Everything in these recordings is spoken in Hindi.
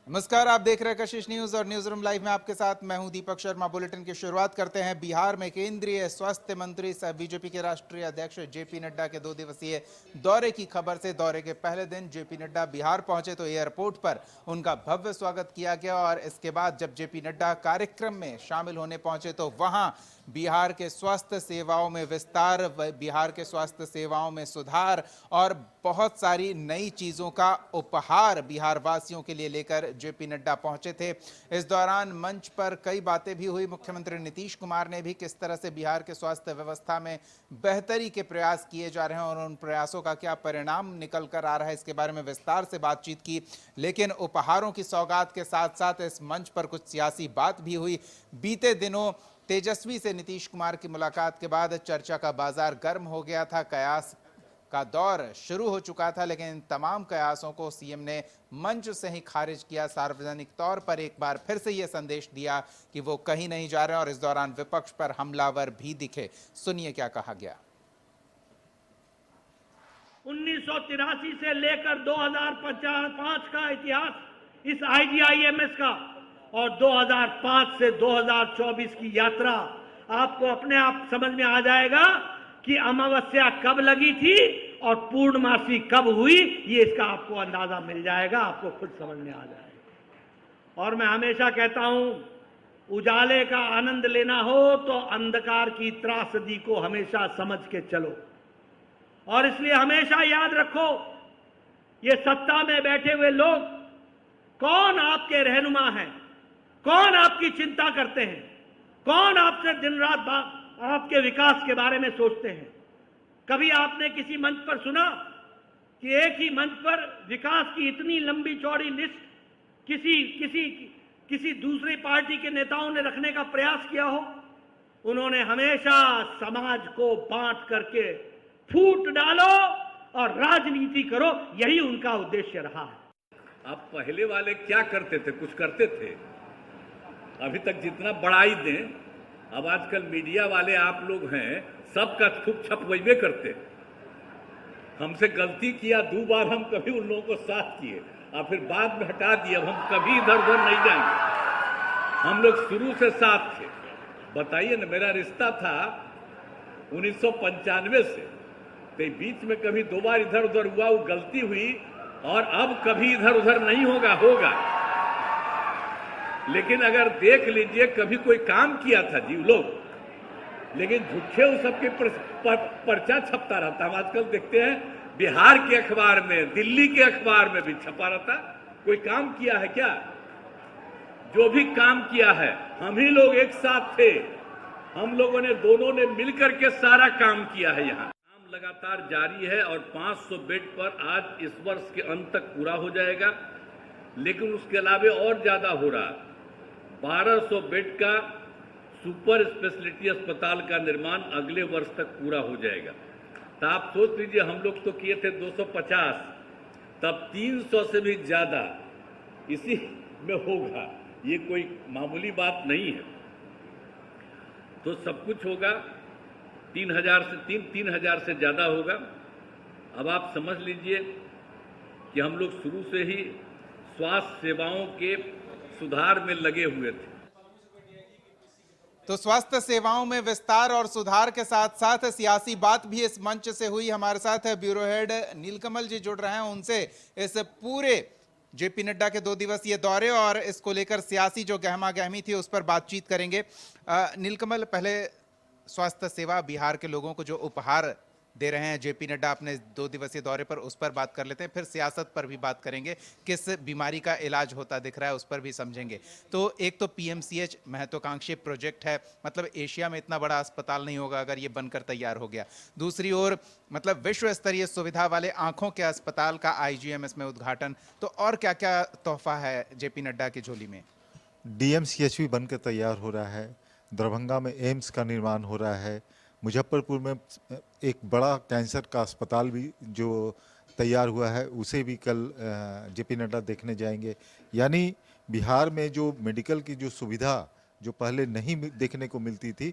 नमस्कार, आप देख रहे हैं कशिश न्यूज और न्यूज रूम लाइव में आपके साथ मैं हूं दीपक शर्मा। बुलेटिन की शुरुआत करते हैं। बिहार में केंद्रीय स्वास्थ्य मंत्री सह बीजेपी के राष्ट्रीय अध्यक्ष जेपी नड्डा के 2 दिवसीय दौरे की खबर से। दौरे के पहले दिन जेपी नड्डा बिहार पहुंचे तो एयरपोर्ट पर उनका भव्य स्वागत किया गया और इसके बाद जब जेपी नड्डा कार्यक्रम में शामिल होने पहुंचे तो वहां बिहार के स्वास्थ्य सेवाओं में विस्तार, बिहार के स्वास्थ्य सेवाओं में सुधार और बहुत सारी नई चीजों का उपहार बिहार वासियों के लिए लेकर जेपी नड्डा पहुंचे थे। इस दौरान मंच पर कई बातें भी हुई। मुख्यमंत्री नीतीश कुमार ने भी किस तरह से बिहार के स्वास्थ्य व्यवस्था में बेहतरी के प्रयास किए जा रहे हैं और उन प्रयासों का क्या परिणाम निकल कर आ रहा है, इसके बारे में विस्तार से बातचीत की। लेकिन उपहारों की सौगात के साथ साथ इस मंच पर कुछ सियासी बात भी हुई। बीते दिनों तेजस्वी से नीतीश कुमार की मुलाकात के बाद चर्चा का बाजार गर्म हो गया था। कयास का दौर शुरू हो चुका था, लेकिन इन तमाम कयासों को सीएम ने मंच से ही खारिज किया। सार्वजनिक तौर पर एक बार फिर से यह संदेश दिया कि वो कहीं नहीं जा रहे हैं और इस दौरान विपक्ष पर हमलावर भी दिखे। सुनिए क्या कहा गया। 1983 से लेकर 2005 का इतिहास इस आईजीआईएमएस का और 2005 से 2024 की यात्रा आपको अपने आप समझ में आ जाएगा कि अमावस्या कब लगी थी और पूर्णमासी कब हुई। ये इसका आपको अंदाजा मिल जाएगा, आपको खुद समझ में आ जाएगा। और मैं हमेशा कहता हूं, उजाले का आनंद लेना हो तो अंधकार की त्रासदी को हमेशा समझ के चलो। और इसलिए हमेशा याद रखो, ये सत्ता में बैठे हुए लोग कौन आपके रहनुमा हैं, कौन आपकी चिंता करते हैं, कौन आपसे दिन रात आपके विकास के बारे में सोचते हैं। कभी आपने किसी मंच पर सुना कि एक ही मंच पर विकास की इतनी लंबी चौड़ी लिस्ट किसी दूसरी पार्टी के नेताओं ने रखने का प्रयास किया हो? उन्होंने हमेशा समाज को बांट करके फूट डालो और राजनीति करो, यही उनका उद्देश्य रहा है। आप पहले वाले क्या करते थे? कुछ करते थे? अभी तक जितना बढ़ाई दें, अब आजकल मीडिया वाले आप लोग हैं, सबका छुप छप वही करते। हमसे गलती किया 2 बार, हम कभी उन लोगों को साथ किए और फिर बाद में हटा दिए। अब हम कभी इधर उधर नहीं जाएंगे, हम लोग शुरू से साथ थे। बताइए ना, मेरा रिश्ता था 1995 से, तो बीच में कभी 2 बार इधर उधर हुआ, वो गलती हुई और अब कभी इधर उधर नहीं होगा। लेकिन अगर देख लीजिए, कभी कोई काम किया था जी लोग, लेकिन झूठे उस सबके पर्चा छपता रहता। हम आजकल देखते हैं बिहार के अखबार में, दिल्ली के अखबार में भी छपा रहता। कोई काम किया है क्या? जो भी काम किया है हम ही लोग एक साथ थे, हम लोगों ने दोनों ने मिलकर के सारा काम किया है। यहाँ काम लगातार जारी है और 500 बेड पर आज इस वर्ष के अंत तक पूरा हो जाएगा। लेकिन उसके अलावा और ज्यादा हो रहा, 1200 बेड का सुपर स्पेशलिटी अस्पताल का निर्माण अगले वर्ष तक पूरा हो जाएगा। तो आप सोच लीजिए, हम लोग तो किए थे 250, तब 300 से भी ज्यादा इसी में होगा। ये कोई मामूली बात नहीं है। तो सब कुछ होगा, 3000 से ज्यादा होगा। अब आप समझ लीजिए कि हम लोग शुरू से ही स्वास्थ्य सेवाओं के सुधार में लगे हुए थे। तो स्वास्थ्य सेवाओं में विस्तार और सुधार के साथ साथ सियासी बात भी इस मंच से हुई। हमारे साथ ब्यूरो हेड नीलकमल जी जुड़ रहे हैं, उनसे इस पूरे जेपी नड्डा के 2 दिवसीय दौरे और इसको लेकर सियासी जो गहमा गहमी थी उस पर बातचीत करेंगे। नीलकमल, पहले स्वास्थ्य सेवा बिहार के लोगों को जो उपहार दे रहे हैं जेपी नड्डा अपने 2 दिवसीय दौरे पर, उस पर बात कर लेते हैं। फिर सियासत पर भी बात करेंगे, किस बीमारी का इलाज होता दिख रहा है उस पर भी समझेंगे। तो एक तो पीएमसीएच महत्वाकांक्षी प्रोजेक्ट है, मतलब एशिया में इतना बड़ा अस्पताल नहीं होगा अगर ये बनकर तैयार हो गया। दूसरी ओर मतलब विश्व स्तरीय सुविधा वाले आंखों के अस्पताल का आईजीएमएस में उद्घाटन। तो और क्या क्या तोहफा है जेपी नड्डा की झोली में? डीएमसीएच भी बनकर तैयार हो रहा है, दरभंगा में एम्स का निर्माण हो रहा है, मुजफ्फरपुर में एक बड़ा कैंसर का अस्पताल भी जो तैयार हुआ है उसे भी कल जेपी नड्डा देखने जाएंगे। यानी बिहार में जो मेडिकल की जो सुविधा जो पहले नहीं देखने को मिलती थी,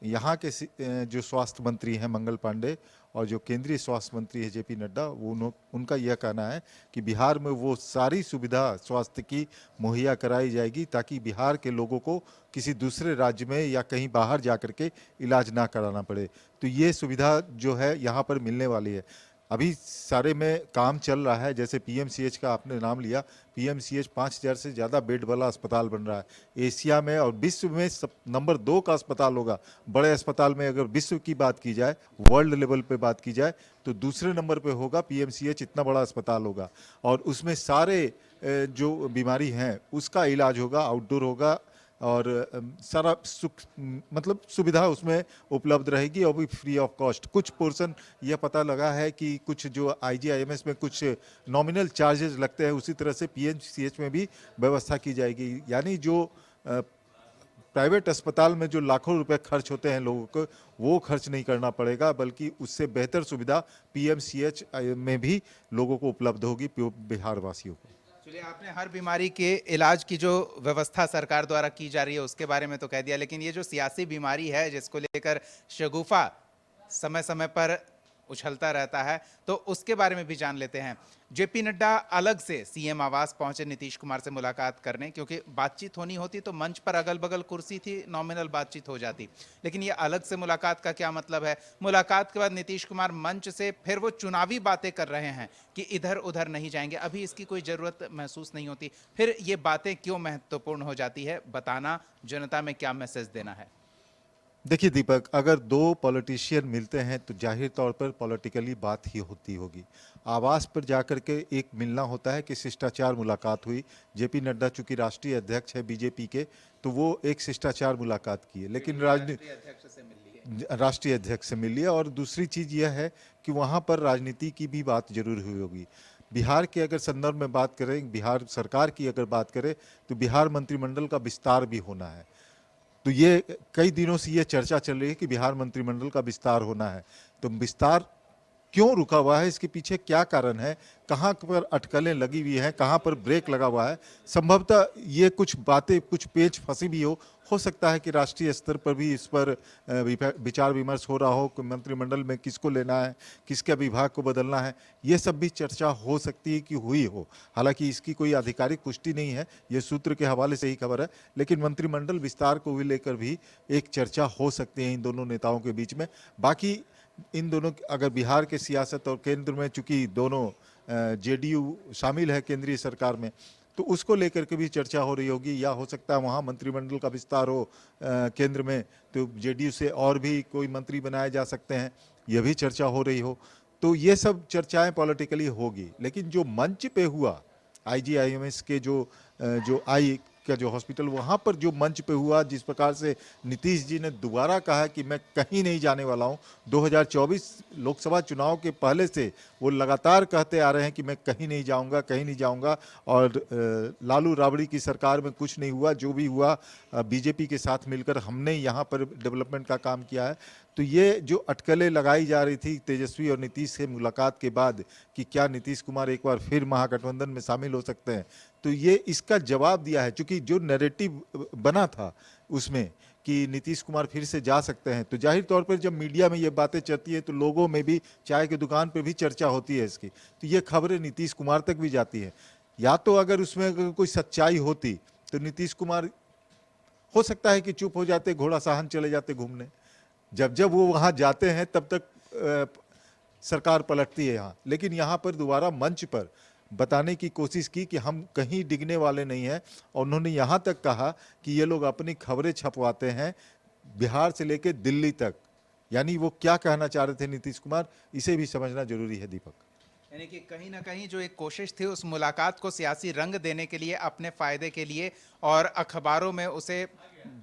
यहाँ के जो स्वास्थ्य मंत्री हैं मंगल पांडे और जो केंद्रीय स्वास्थ्य मंत्री है जेपी नड्डा, उनका यह कहना है कि बिहार में वो सारी सुविधा स्वास्थ्य की मुहैया कराई जाएगी ताकि बिहार के लोगों को किसी दूसरे राज्य में या कहीं बाहर जा कर के इलाज ना कराना पड़े। तो ये सुविधा जो है यहाँ पर मिलने वाली है। अभी सारे में काम चल रहा है, जैसे पीएमसीएच का आपने नाम लिया, पीएमसीएच 5000 से ज़्यादा बेड वाला अस्पताल बन रहा है एशिया में और विश्व में नंबर 2 का अस्पताल होगा। बड़े अस्पताल में अगर विश्व की बात की जाए, वर्ल्ड लेवल पे बात की जाए, तो दूसरे नंबर पे होगा पीएमसीएच, इतना बड़ा अस्पताल होगा और उसमें सारे जो बीमारी हैं उसका इलाज होगा, आउटडोर होगा और सारा मतलब सुविधा उसमें उपलब्ध रहेगी और भी फ्री ऑफ कॉस्ट। कुछ पोर्शन यह पता लगा है कि कुछ जो आईजीआईएमएस में कुछ नॉमिनल चार्जेस लगते हैं, उसी तरह से पीएमसीएच में भी व्यवस्था की जाएगी। यानी जो प्राइवेट अस्पताल में जो लाखों रुपए खर्च होते हैं लोगों को, वो खर्च नहीं करना पड़ेगा, बल्कि उससे बेहतर सुविधा पीएमसीएच में भी लोगों को उपलब्ध होगी, बिहार वासियों को। चलिए, आपने हर बीमारी के इलाज की जो व्यवस्था सरकार द्वारा की जा रही है उसके बारे में तो कह दिया, लेकिन ये जो सियासी बीमारी है जिसको लेकर शगुफा समय समय पर उछलता रहता है, तो उसके बारे में भी जान लेते हैं। जेपी नड्डा अलग से सीएम आवास पहुंचे नीतीश कुमार से मुलाकात करने, क्योंकि बातचीत होनी होती तो मंच पर अगल बगल कुर्सी थी, नॉमिनल बातचीत हो जाती, लेकिन ये अलग से मुलाकात का क्या मतलब है? मुलाकात के बाद नीतीश कुमार मंच से फिर वो चुनावी बातें कर रहे हैं कि इधर उधर नहीं जाएंगे, अभी इसकी कोई जरूरत महसूस नहीं होती, फिर ये बातें क्यों महत्वपूर्ण हो जाती है? बताना, जनता में क्या मैसेज देना है? देखिए दीपक, अगर दो पॉलिटिशियन मिलते हैं तो जाहिर तौर पर पॉलिटिकली बात ही होती होगी। आवास पर जाकर के एक मिलना होता है कि शिष्टाचार मुलाकात हुई। जेपी नड्डा चूंकि राष्ट्रीय अध्यक्ष है बीजेपी के, तो वो एक शिष्टाचार मुलाकात की है, लेकिन राष्ट्रीय अध्यक्ष से मिली है। और दूसरी चीज़ यह है कि वहाँ पर राजनीति की भी बात जरूर हुई होगी। बिहार के अगर संदर्भ में बात करें, बिहार सरकार की अगर बात करें, तो बिहार मंत्रिमंडल का विस्तार भी होना है। तो ये कई दिनों से ये चर्चा चल रही है कि बिहार मंत्रिमंडल का विस्तार होना है। तो विस्तार क्यों रुका हुआ है, इसके पीछे क्या कारण है, कहाँ पर अटकलें लगी हुई हैं, कहाँ पर ब्रेक लगा हुआ है? संभवतः ये कुछ बातें, कुछ पेच फंसी भी हो सकता है कि राष्ट्रीय स्तर पर भी इस पर विचार विमर्श हो रहा हो कि मंत्रिमंडल में किसको लेना है, किसके विभाग को बदलना है। ये सब भी चर्चा हो सकती है कि हुई हो। हालांकि इसकी कोई आधिकारिक पुष्टि नहीं है, ये सूत्र के हवाले से ही खबर है, लेकिन मंत्रिमंडल विस्तार को भी लेकर भी एक चर्चा हो सकती है इन दोनों नेताओं के बीच में। बाकी इन दोनों, अगर बिहार के सियासत और केंद्र में चूंकि दोनों जेडीयू शामिल है केंद्रीय सरकार में, तो उसको लेकर के भी चर्चा हो रही होगी, या हो सकता है वहाँ मंत्रिमंडल का विस्तार हो केंद्र में तो जेडीयू से और भी कोई मंत्री बनाए जा सकते हैं, यह भी चर्चा हो रही हो। तो ये सब चर्चाएं पॉलिटिकली होगी, लेकिन जो मंच पे हुआ आईजीआईएमएस के जो आई का जो हॉस्पिटल, वहाँ पर जो मंच पे हुआ, जिस प्रकार से नीतीश जी ने दोबारा कहा कि मैं कहीं नहीं जाने वाला हूँ। 2024 लोकसभा चुनाव के पहले से वो लगातार कहते आ रहे हैं कि मैं कहीं नहीं जाऊँगा, कहीं नहीं जाऊँगा, और लालू राबड़ी की सरकार में कुछ नहीं हुआ, जो भी हुआ बीजेपी के साथ मिलकर हमने यहाँ पर डेवलपमेंट का काम किया है। तो ये जो अटकलें लगाई जा रही थी तेजस्वी और नीतीश से मुलाकात के बाद कि क्या नीतीश कुमार एक बार फिर महागठबंधन में शामिल हो सकते हैं, तो ये इसका जवाब दिया है। क्योंकि जो नैरेटिव बना था उसमें कि नीतीश कुमार फिर से जा सकते हैं, तो जाहिर तौर पर जब मीडिया में ये बातें चलती है तो लोगों में भी, चाय की दुकान पर भी चर्चा होती है इसकी, तो ये खबरें नीतीश कुमार तक भी जाती है। या तो अगर उसमें अगर कोई सच्चाई होती तो नीतीश कुमार हो सकता है कि चुप हो जाते, घोड़ा साहन चले जाते घूमने। जब वो वहाँ जाते हैं तब तक सरकार पलटती है यहाँ, लेकिन यहाँ पर दोबारा मंच पर बताने की कोशिश की कि हम कहीं डिगने वाले नहीं हैं। और उन्होंने यहाँ तक कहा कि ये लोग अपनी खबरें छपवाते हैं बिहार से लेकर दिल्ली तक। यानी वो क्या कहना चाह रहे थे नीतीश कुमार, इसे भी समझना जरूरी है दीपक। यानी कि कहीं ना कहीं जो एक कोशिश थी उस मुलाकात को सियासी रंग देने के लिए, अपने फायदे के लिए, और अखबारों में उसे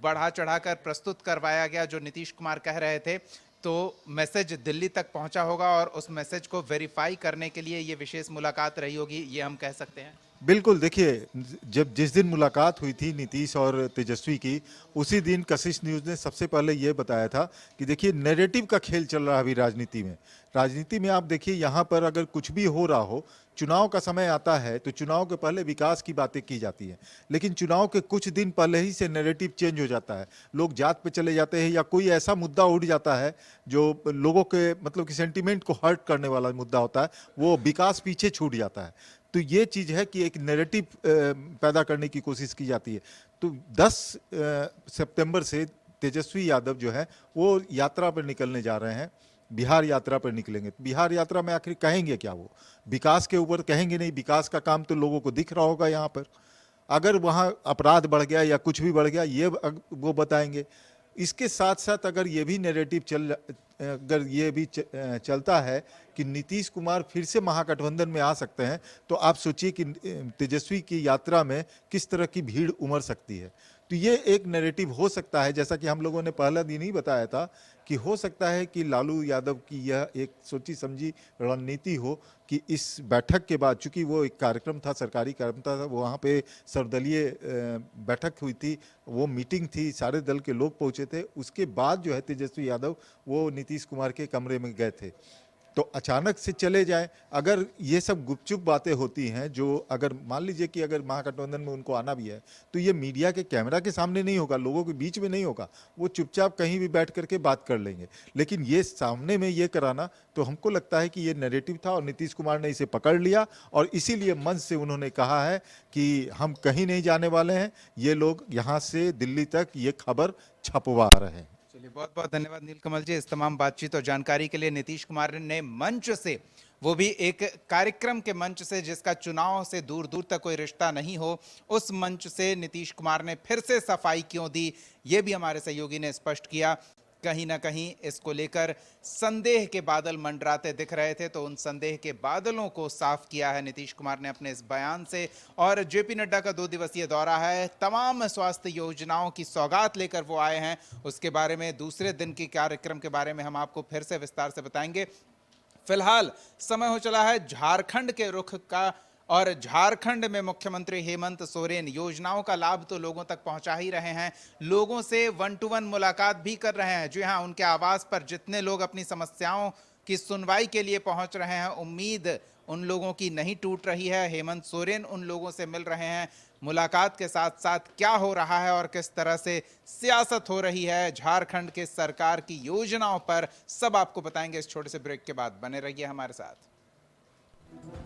बढ़ा चढ़ाकर प्रस्तुत करवाया गया जो नीतीश कुमार कह रहे थे। तो मैसेज दिल्ली तक पहुंचा होगा और उस मैसेज को वेरीफाई करने के लिए ये विशेष मुलाकात रही होगी, ये हम कह सकते हैं। बिल्कुल, देखिए जिस दिन मुलाकात हुई थी नीतीश और तेजस्वी की, उसी दिन कशिश न्यूज़ ने सबसे पहले ये बताया था कि देखिए नैरेटिव का खेल चल रहा है अभी राजनीति में। राजनीति में आप देखिए यहाँ पर अगर कुछ भी हो रहा हो चुनाव का समय आता है तो चुनाव के पहले विकास की बातें की जाती हैं, लेकिन चुनाव के कुछ दिन पहले ही से नैरेटिव चेंज हो जाता है। लोग जात पे चले जाते हैं या कोई ऐसा मुद्दा उठ जाता है जो लोगों के मतलब कि सेंटीमेंट को हर्ट करने वाला मुद्दा होता है, वो विकास पीछे छूट जाता है। तो ये चीज़ है कि एक नैरेटिव पैदा करने की कोशिश की जाती है। तो 10 सितंबर से तेजस्वी यादव जो है वो यात्रा पर निकलने जा रहे हैं, बिहार यात्रा पर निकलेंगे। बिहार यात्रा में आखिर कहेंगे क्या? वो विकास के ऊपर कहेंगे नहीं, विकास का काम तो लोगों को दिख रहा होगा यहाँ पर। अगर वहाँ अपराध बढ़ गया या कुछ भी बढ़ गया ये वो बताएंगे। इसके साथ साथ अगर ये भी नैरेटिव चलता है कि नीतीश कुमार फिर से महागठबंधन में आ सकते हैं, तो आप सोचिए कि तेजस्वी की यात्रा में किस तरह की भीड़ उमड़ सकती है। तो ये एक नैरेटिव हो सकता है, जैसा कि हम लोगों ने पहला दिन ही बताया था कि हो सकता है कि लालू यादव की यह एक सोची समझी रणनीति हो कि इस बैठक के बाद, चूंकि वो एक कार्यक्रम था, सरकारी कार्यक्रम था, वहाँ पे सर्वदलीय बैठक हुई थी, वो मीटिंग थी, सारे दल के लोग पहुँचे थे, उसके बाद जो है तेजस्वी यादव वो नीतीश कुमार के कमरे में गए थे। तो अचानक से चले जाएं, अगर ये सब गुपचुप बातें होती हैं, जो अगर मान लीजिए कि अगर महागठबंधन में उनको आना भी है तो ये मीडिया के कैमरा के सामने नहीं होगा, लोगों के बीच में नहीं होगा, वो चुपचाप कहीं भी बैठ करके बात कर लेंगे। लेकिन ये सामने में ये कराना, तो हमको लगता है कि ये नैरेटिव था और नीतीश कुमार ने इसे पकड़ लिया और इसीलिए मंच से उन्होंने कहा है कि हम कहीं नहीं जाने वाले हैं, ये लोग यहाँ से दिल्ली तक ये खबर छपवा रहे हैं। चलिए, बहुत बहुत धन्यवाद नीलकमल जी इस तमाम बातचीत और जानकारी के लिए। नीतीश कुमार ने मंच से, वो भी एक कार्यक्रम के मंच से जिसका चुनाव से दूर दूर तक कोई रिश्ता नहीं हो, उस मंच से नीतीश कुमार ने फिर से सफाई क्यों दी, ये भी हमारे सहयोगी ने स्पष्ट किया। कहीं ना कहीं इसको लेकर संदेह के बादल मंडराते दिख रहे थे, तो उन संदेह के बादलों को साफ किया है नीतीश कुमार ने अपने इस बयान से। और जेपी नड्डा का 2 दिवसीय दौरा है, तमाम स्वास्थ्य योजनाओं की सौगात लेकर वो आए हैं, उसके बारे में दूसरे दिन के कार्यक्रम के बारे में हम आपको फिर से विस्तार से बताएंगे। फिलहाल समय हो चला है झारखंड के रुख का, और झारखंड में मुख्यमंत्री हेमंत सोरेन योजनाओं का लाभ तो लोगों तक पहुंचा ही रहे हैं, लोगों से 1 to 1 मुलाकात भी कर रहे हैं। जी हां, उनके आवास पर जितने लोग अपनी समस्याओं की सुनवाई के लिए पहुंच रहे हैं, उम्मीद उन लोगों की नहीं टूट रही है। हेमंत सोरेन उन लोगों से मिल रहे हैं। मुलाकात के साथ साथ क्या हो रहा है और किस तरह से सियासत हो रही है झारखंड के सरकार की योजनाओं पर, सब आपको बताएंगे इस छोटे से ब्रेक के बाद। बने रहिए हमारे साथ।